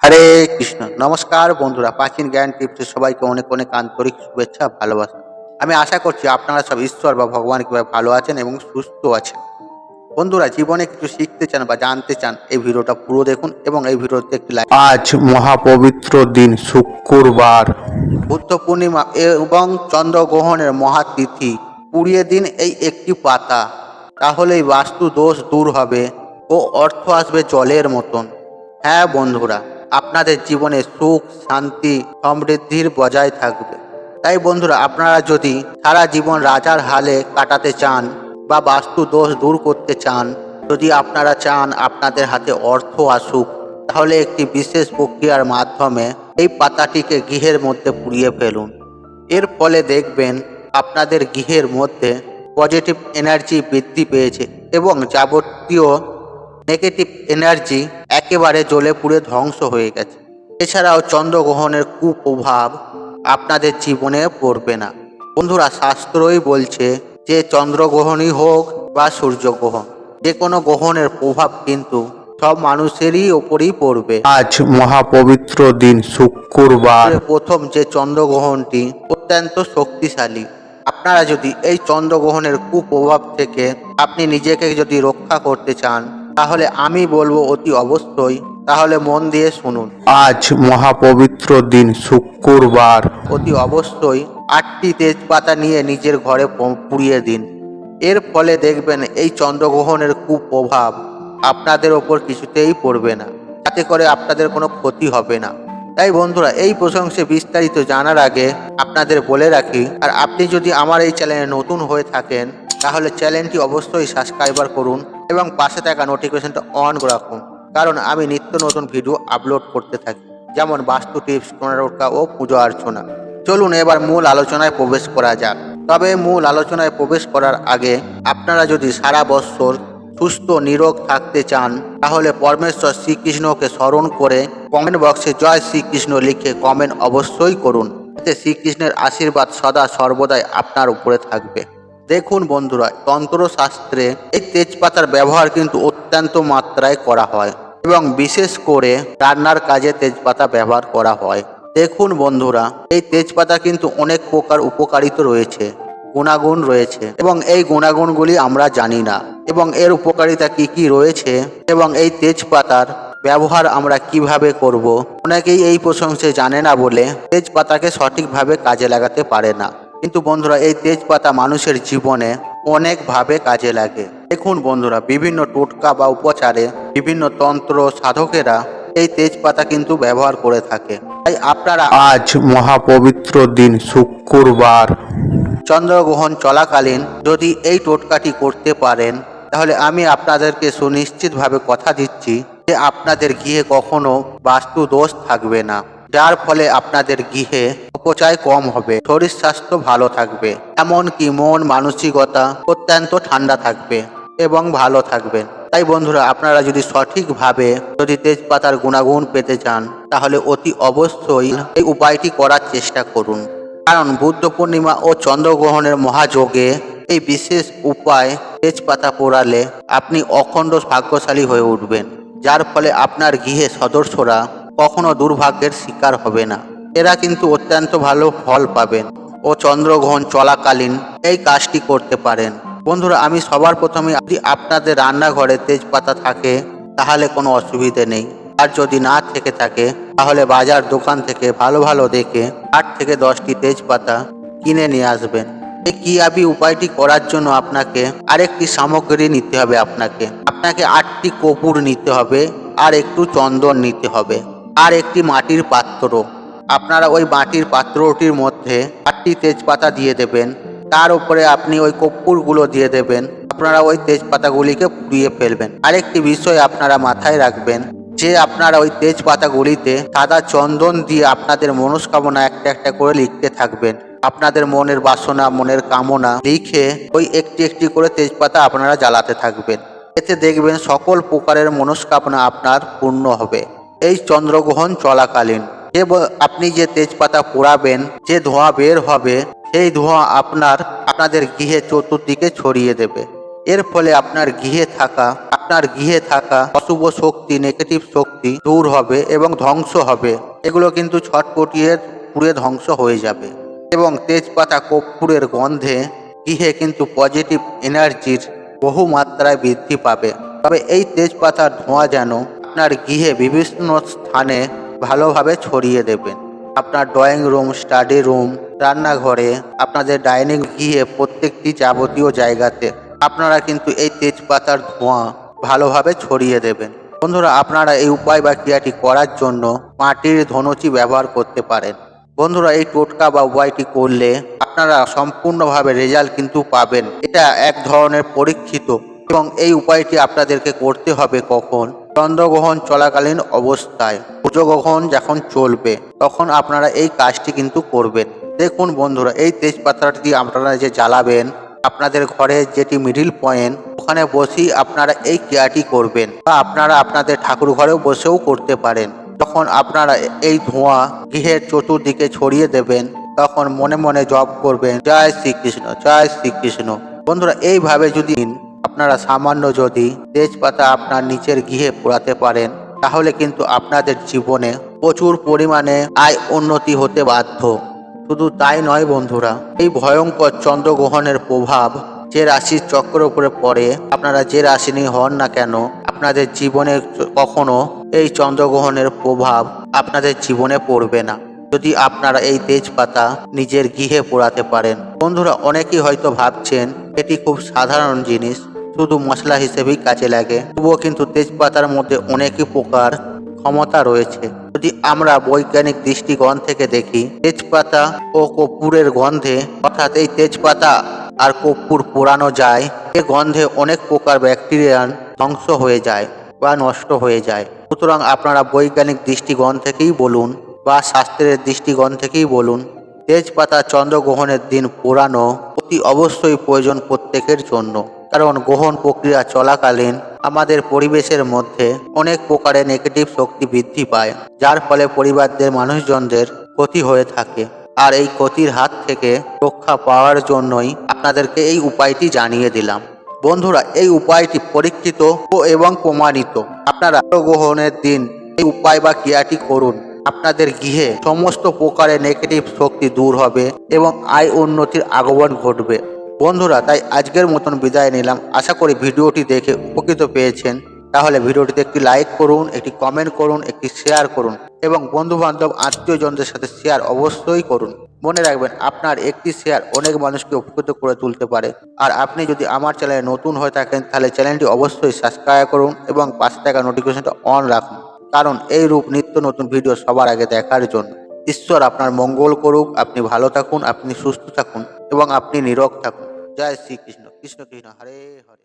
হরে কৃষ্ণ। নমস্কার বন্ধুরা, প্রাচীন জ্ঞান টিপসে সবাইকে অনেক অনেক আন্তরিক শুভেচ্ছা, ভালোবাসা। আমি আশা করছি আপনারা সব ঈশ্বর বা ভগবান কিভাবে ভালো আছেন এবং সুস্থ আছেন। বন্ধুরা, জীবনে কিছু শিখতে চান বা জানতে চান, এই ভিডিওটা পুরো দেখুন এবং এই ভিডিওতে একটি লাইক। আজ মহাপবিত্র দিন শুক্রবার, বুদ্ধ পূর্ণিমা এবং চন্দ্রগ্রহণের মহাতিথি। পুড়িয়ে দিন এই একটি পাতা, তাহলেই বাস্তু দোষ দূর হবে ও অর্থ আসবে জলের মতন। হ্যাঁ বন্ধুরা, আপনাদের জীবনে সুখ, শান্তি, সমৃদ্ধির বজায় থাকবে। তাই বন্ধুরা, আপনারা যদি সারা জীবন রাজার হালে কাটাতে চান বা বাস্তু দোষ দূর করতে চান, যদি আপনারা চান আপনাদের হাতে অর্থ আসুক, তাহলে একটি বিশেষ প্রক্রিয়ার মাধ্যমে এই পাতাটিকে গৃহের মধ্যে পুড়িয়ে ফেলুন। এর ফলে দেখবেন আপনাদের গৃহের মধ্যে পজিটিভ এনার্জি বৃদ্ধি পেয়েছে এবং যাবতীয় নেগেটিভ এনার্জি একেবারে জ্বলে পুড়ে ধ্বংস হয়ে গেছে। এছাড়াও চন্দ্রগ্রহণের কুপ্রভাব আপনাদের জীবনে পড়বে না। বন্ধুরা, শাস্ত্রই বলছে যে চন্দ্রগ্রহণই হোক বা সূর্যগ্রহণ, যে কোনো গ্রহণের প্রভাব কিন্তু সব মানুষেরই ওপরই পড়বে। আজ মহাপবিত্র দিন শুক্রবার, প্রথম যে চন্দ্রগ্রহণটি অত্যন্ত শক্তিশালী। আপনারা যদি এই চন্দ্রগ্রহণের কুপ্রভাব থেকে আপনি নিজেকে যদি রক্ষা করতে চান, তাহলে আমি বলবো অতি অবশ্যই, তাহলে মন দিয়ে শুনুন। আজ মহাপবিত্র দিন শুক্রবার, অতি অবশ্যই 8টি তেজপাতা নিয়ে নিজের ঘরে পুড়িয়ে দিন। এর ফলে দেখবেন এই চন্দ্রগ্রহণের কুপ্রভাব আপনাদের ওপর কিছুতেই পড়বে না, যাতে করে আপনাদের কোনো ক্ষতি হবে না। তাই বন্ধুরা, এই প্রসঙ্গে বিস্তারিত জানার আগে আপনাদের বলে রাখি, আর আপনি যদি আমার এই চ্যানেলে নতুন হয়ে থাকেন, তাহলে চ্যানেলটি অবশ্যই সাবস্ক্রাইবার করুন এবং পাশে থাকা নোটিফিকেশনটা অন রাখুন, কারণ আমি নিত্য নতুন ভিডিও আপলোড করতে থাকি, যেমন বাস্তু টিপস, টোনারোটকা ও পুজো অর্চনা। চলুন এবার মূল আলোচনায় প্রবেশ করা যাক। তবে মূল আলোচনায় প্রবেশ করার আগে আপনারা যদি সারা বৎসর সুস্থ নিরোগ থাকতে চান, তাহলে পরমেশ্বর শ্রীকৃষ্ণকে স্মরণ করে কমেন্ট বক্সে জয় শ্রীকৃষ্ণ লিখে কমেন্ট অবশ্যই করুন। এতে শ্রীকৃষ্ণের আশীর্বাদ সদা সর্বদাই আপনার উপরে থাকবে। দেখুন বন্ধুরা, তন্ত্রশাস্ত্রে এই তেজপাতার ব্যবহার কিন্তু অত্যন্ত মাত্রায় করা হয় এবং বিশেষ করে রান্নার কাজে তেজপাতা ব্যবহার করা হয়। দেখুন বন্ধুরা, এই তেজপাতা কিন্তু অনেক প্রকার উপকারিতা রয়েছে, গুণাগুণ রয়েছে এবং এই গুণাগুণগুলি আমরা জানি না, এবং এর উপকারিতা কি কি রয়েছে এবং এই তেজপাতার ব্যবহার আমরা কিভাবে করব। অনেকেই এই প্রসঙ্গে জানে না বলে তেজপাতাকে সঠিকভাবে কাজে লাগাতে পারে না। কিন্তু বন্ধুরা, এই তেজপাতা মানুষের জীবনে অনেকভাবে কাজে লাগে। দেখুন বন্ধুরা, বিভিন্ন টোটকা বা উপচারে বিভিন্ন তন্ত্র সাধকেরা এই তেজপাতা কিন্তু ব্যবহার করে থাকে। তাই আপনারা আজ মহাপবিত্র দিন শুক্রবার, চন্দ্রগ্রহণ চলাকালীন যদি এই টোটকাটি করতে পারেন, তাহলে আমি আপনাদেরকে সুনিশ্চিতভাবে কথা দিচ্ছি যে আপনাদের গৃহে কখনো বাস্তু দোষ থাকবে না, যার ফলে আপনাদের গৃহে অপচয় কম হবে, শরীর স্বাস্থ্য ভালো থাকবে, এমনকি মন মানসিকতা অত্যন্ত ঠান্ডা থাকবে এবং ভালো থাকবেন। তাই বন্ধুরা, আপনারা যদি সঠিকভাবে যদি তেজপাতার গুণাগুণ পেতে চান, তাহলে অতি অবশ্যই এই উপায়টি করার চেষ্টা করুন। কারণ বুদ্ধ পূর্ণিমা ও চন্দ্রগ্রহণের মহাযোগে এই বিশেষ উপায় তেজপাতা পোড়ালে আপনি অখণ্ড ভাগ্যশালী হয়ে উঠবেন, যার ফলে আপনার গৃহে সদস্যরা কখনো দুর্ভাগ্যের শিকার হবে না। এরা কিন্তু অত্যন্ত ভালো ফল পাবেন ও চন্দ্রগ্রহণ চলাকালীন এই কাজটি করতে পারেন। বন্ধুরা, আমি সবার প্রথমে, যদি আপনাদের রান্নাঘরে তেজপাতা থাকে তাহলে কোনো অসুবিধে নেই, আর যদি না থেকে থাকে তাহলে বাজার দোকান থেকে ভালো ভালো দেখে 8 থেকে 10টি তেজপাতা কিনে নিয়ে আসবেন। এই কিভাবে উপায়টি করার জন্য আপনাকে আরেকটি সামগ্রী নিতে হবে। আপনাকে 8টি কর্পূর নিতে হবে, আর একটু চন্দন নিতে হবে, আর একটি মাটির পাত্র। আপনারা ওই মাটির পাত্রটির মধ্যে 8টি তেজপাতা দিয়ে দেবেন, তার উপরে আপনি ওই কর্পূরগুলো দিয়ে দেবেন। আপনারা ওই তেজপাতাগুলিকে পুড়িয়ে ফেলবেন। আরেকটি বিষয় আপনারা মাথায় রাখবেন যে আপনারা ওই তেজপাতাগুলিতে সাদা চন্দন দিয়ে আপনাদের মনস্কামনা একটা একটা করে লিখতে থাকবেন। আপনাদের মনের বাসনা, মনের কামনা লিখে ওই একটি একটি করে তেজপাতা আপনারা জ্বালাতে থাকবেন। এতে দেখবেন সকল প্রকারের মনস্কামনা আপনার পূর্ণ হবে। এই চন্দ্রগ্রহণ চলাকালীন আপনি যে তেজপাতা পোড়াবেন, যে ধোঁয়া বের হবে, সেই ধোঁয়া আপনাদের গৃহে চতুর্দিকে ছড়িয়ে দেবে। এর ফলে আপনার গৃহে থাকা আপনার গৃহে থাকা অশুভ শক্তি, নেগেটিভ শক্তি দূর হবে এবং ধ্বংস হবে। এগুলো কিন্তু ছটপটিয়ে পুড়ে ধ্বংস হয়ে যাবে। এবং তেজপাতা কর্পূরের গন্ধে গৃহে কিন্তু পজিটিভ এনার্জির বহু মাত্রায় বৃদ্ধি পাবে। তবে এই তেজপাতার ধোঁয়া যেন আপনার গৃহে বিভিন্ন স্থানে ভালোভাবে ছড়িয়ে দেবেন। আপনার ড্রয়িং রুম, স্টাডি রুম, রান্নাঘরে, আপনাদের ডাইনিং, গৃহে প্রত্যেকটি যাবতীয় জায়গাতে আপনারা কিন্তু এই তেজপাতার ধোঁয়া ভালোভাবে ছড়িয়ে দেবেন। বন্ধুরা, আপনারা এই উপায় বা ক্রিয়াটি করার জন্য মাটির ধনুচি ব্যবহার করতে পারেন। বন্ধুরা, এই টোটকা বা উপায়টি করলে আপনারা সম্পূর্ণভাবে রেজাল্ট কিন্তু পাবেন। এটা এক ধরনের পরীক্ষিত এবং এই উপায়টি আপনাদেরকে করতে হবে কখন? চন্দ্রগ্রহণ চলাকালীন অবস্থায়। সূর্যগ্রহণ যখন চলবে তখন আপনারা এই কাজটি কিন্তু করবেন। দেখুন বন্ধুরা, এই তেজপাতাটি আপনারা যে জ্বালাবেন, আপনাদের ঘরে যেটি মিডিল পয়েন্ট, ওখানে বসেই আপনারা এই ক্রিয়াটি করবেন, বা আপনারা আপনাদের ঠাকুর ঘরেও বসেও করতে পারেন। যখন আপনারা এই ধোঁয়া গৃহের চতুর্দিকে ছড়িয়ে দেবেন, তখন মনে মনে জপ করবেন, জয় শ্রীকৃষ্ণ, জয় শ্রীকৃষ্ণ। বন্ধুরা, এইভাবে যদি আপনারা সামান্য যদি তেজপাতা আপনার নিচের গৃহে পোড়াতে পারেন, তাহলে কিন্তু আপনাদের জীবনে প্রচুর পরিমাণে আয় উন্নতি হতে বাধ্য। শুধু তাই নয় বন্ধুরা, এই ভয়ঙ্কর চন্দ্রগ্রহণের প্রভাব যে রাশির চক্রের উপরে পড়ে, আপনারা যে রাশি নিয়ে হন না কেন, আপনাদের জীবনে কখনো এই চন্দ্রগ্রহণের প্রভাব আপনাদের জীবনে পড়বে না, যদি আপনারা এই তেজপাতা নিজের গৃহে পোড়াতে পারেন। বন্ধুরা, অনেকেই হয়তো ভাবছেন এটি খুব সাধারণ জিনিস, শুধু মশলা হিসেবেই কাজে লাগে, তবুও কিন্তু তেজপাতার মধ্যে অনেকই প্রকার ক্ষমতা রয়েছে। যদি আমরা বৈজ্ঞানিক দৃষ্টিকোণ থেকে দেখি, তেজপাতা ও কর্পূরের গন্ধে, অর্থাৎ এই তেজপাতা আর কর্পূর পোড়ানো যায়, এ গন্ধে অনেক প্রকার ব্যাকটেরিয়ান ধ্বংস হয়ে যায় বা নষ্ট হয়ে যায়। সুতরাং আপনারা বৈজ্ঞানিক দৃষ্টিকোণ থেকেই বলুন বা শাস্ত্রের দৃষ্টিকোণ থেকেই বলুন, তেজপাতা চন্দ্রগ্রহণের দিন পোড়ানো অতি অবশ্যই প্রয়োজন প্রত্যেকের জন্য। কারণ গ্রহণ প্রক্রিয়া চলাকালীন আমাদের পরিবেশের মধ্যে অনেক প্রকারের নেগেটিভ শক্তি বৃদ্ধি পায়, যার ফলে পরিবারদের মানুষজনদের ক্ষতি হয়ে থাকে। আর এই ক্ষতির হাত থেকে রক্ষা পাওয়ার জন্যই আপনাদেরকে এই উপায়টি জানিয়ে দিলাম। বন্ধুরা, এই উপায়টি পরীক্ষিত এবং প্রমাণিত। আপনারা গ্রহণের দিন এই উপায় বা ক্রিয়াটি করুন, আপনাদের গৃহে সমস্ত প্রকারের নেগেটিভ শক্তি দূর হবে এবং আয় উন্নতির আগমন ঘটবে। বন্ধুরা, তাই আজকের মতন বিদায় নিলাম। আশা করি ভিডিওটি দেখে উপকৃত পেয়েছেন। তাহলে ভিডিওটিতে একটি লাইক করুন, একটি কমেন্ট করুন, একটি শেয়ার করুন এবং বন্ধুবান্ধব আত্মীয়জনদের সাথে শেয়ার অবশ্যই করুন। মনে রাখবেন, আপনার একটি শেয়ার অনেক মানুষকে উপকৃত করে তুলতে পারে। আর আপনি যদি আমার চ্যানেলে নতুন হয়ে থাকেন, তাহলে চ্যানেলটি অবশ্যই সাবস্ক্রাইব করুন এবং পাশে থাকা নোটিফিকেশনটা অন রাখুন, কারণ এই রূপ নিত্য নতুন ভিডিও সবার আগে দেখার জন্য। ঈশ্বর আপনার মঙ্গল করুক। আপনি ভালো থাকুন, আপনি সুস্থ থাকুন এবং আপনি নীরোগ থাকুন। জয় শ্রীকৃষ্ণ। কৃষ্ণ কৃষ্ণ, হরে হরে।